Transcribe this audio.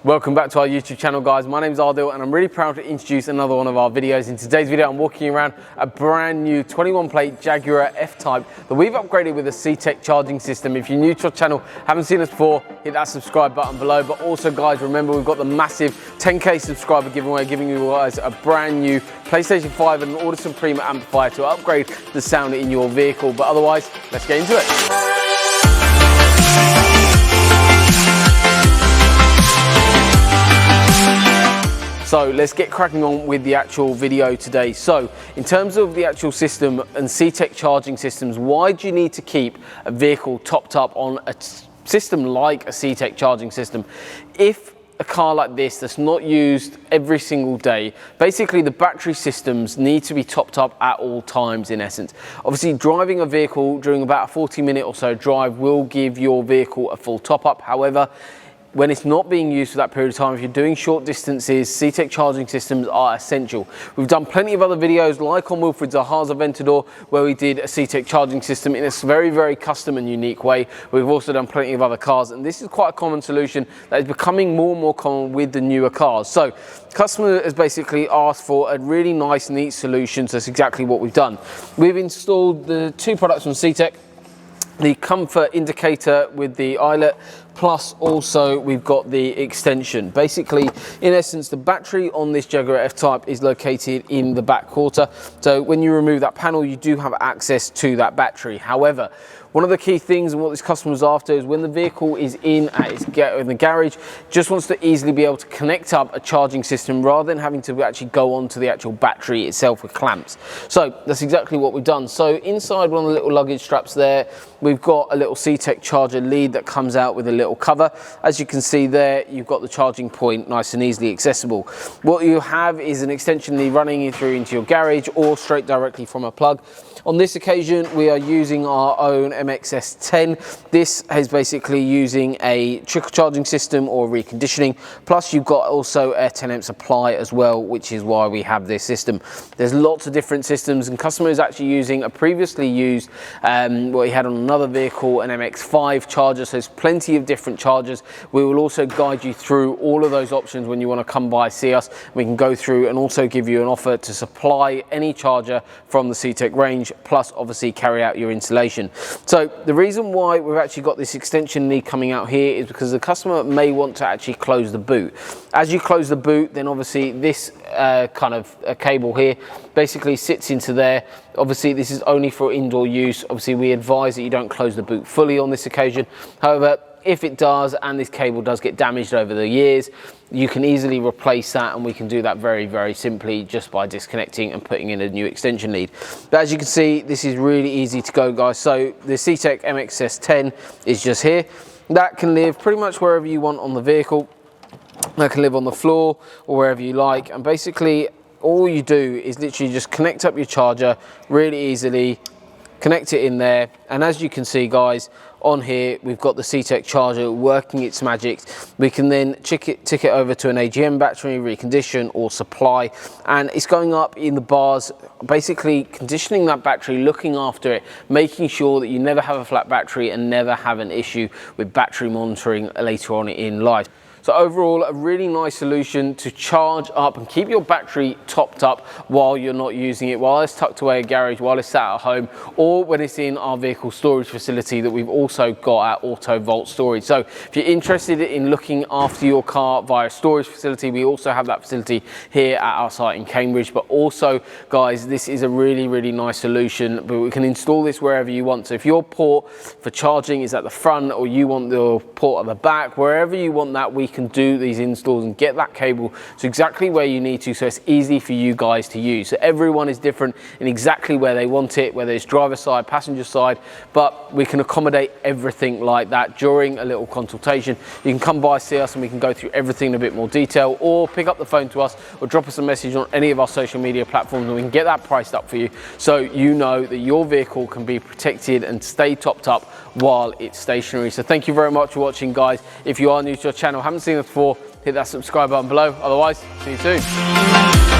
Welcome back to our YouTube channel, guys. My name is Ardil and I'm really proud to introduce another one of our videos. In today's video, I'm walking around a brand new 21 plate Jaguar F Type that we've upgraded with a CTEK charging system. If you're new to our channel, haven't seen us before, hit that subscribe button below. But also, guys, remember we've got the massive 10K subscriber giveaway, giving you guys a brand new PlayStation 5 and an Audio Supreme amplifier to upgrade the sound in your vehicle. But otherwise, let's get into it. So let's get cracking on with the actual video today. So in terms of the actual system and CTEK Charging Systems, why do you need to keep a vehicle topped up on a system like a CTEK Charging System? If a car like this that's not used every single day, basically the battery systems need to be topped up at all times in essence. Obviously, driving a vehicle during about a 40-minute or so drive will give your vehicle a full top up. However, when it's not being used for that period of time, if you're doing short distances, CTEK charging systems are essential. We've done plenty of other videos, like on Wilfred's Zahaza Aventador, where we did a CTEK charging system in a very, very custom and unique way. We've also done plenty of other cars, and this is quite a common solution that is becoming more and more common with the newer cars. So, customer has basically asked for a really nice, neat solution, so that's exactly what we've done. We've installed the two products from CTEK, the comfort indicator with the eyelet, plus also we've got the extension. Basically, in essence, the battery on this Jaguar F Type is located in the back quarter. So when you remove that panel, you do have access to that battery. However, one of the key things and what this customer is after is when the vehicle is in the garage, just wants to easily be able to connect up a charging system rather than having to actually go onto the actual battery itself with clamps. So that's exactly what we've done. So inside one of the little luggage straps there, we've got a little CTEK charger lead that comes out with a little cover. As you can see there, you've got the charging point nice and easily accessible. What you have is an extension lead running through into your garage or straight directly from a plug. On this occasion, we are using our own MXS10. This is basically using a trickle charging system or reconditioning. Plus, you've got also a 10 amp supply as well, which is why we have this system. There's lots of different systems, and customer is actually using a previously used, what he had on another vehicle, an MX5 charger. So there's plenty of different chargers. We will also guide you through all of those options when you want to come by, see us. We can go through and also give you an offer to supply any charger from the CTEK range, plus obviously carry out your installation. So the reason why we've actually got this extension lead coming out here is because the customer may want to actually close the boot. As you close the boot, then obviously this kind of cable here basically sits into there. Obviously this is only for indoor use. Obviously we advise that you don't close the boot fully on this occasion. However, if it does and this cable does get damaged over the years, you can easily replace that, and we can do that very, very simply just by disconnecting and putting in a new extension lead. But as you can see, this is really easy to go, guys. So the CTEK MXS10 is just here. That can live pretty much wherever you want on the vehicle. That can live on the floor or wherever you like, and basically all you do is literally just connect up your charger really easily, connect it in there, and as you can see, guys, on here we've got the CTEK charger working its magic. We can then tick it over to an AGM battery, recondition or supply, and it's going up in the bars, basically conditioning that battery, looking after it, making sure that you never have a flat battery and never have an issue with battery monitoring later on in life. So overall, a really nice solution to charge up and keep your battery topped up while you're not using it, while it's tucked away in a garage, while it's sat at home, or when it's in our vehicle storage facility that we've also got at Auto Vault Storage. So if you're interested in looking after your car via a storage facility, we also have that facility here at our site in Cambridge. But also, guys, this is a really, really nice solution, but we can install this wherever you want. So if your port for charging is at the front, or you want the port at the back, wherever you want that, we can do these installs and get that cable to exactly where you need to, so it's easy for you guys to use. So everyone is different in exactly where they want it, whether it's driver side, passenger side, but we can accommodate everything like that during a little consultation. You can come by, see us, and we can go through everything in a bit more detail, or pick up the phone to us or drop us a message on any of our social media platforms, and we can get that priced up for you, so you know that your vehicle can be protected and stay topped up while it's stationary. So thank you very much for watching, guys. If you are new to our channel, haven't seen us before, hit that subscribe button below. Otherwise, see you soon.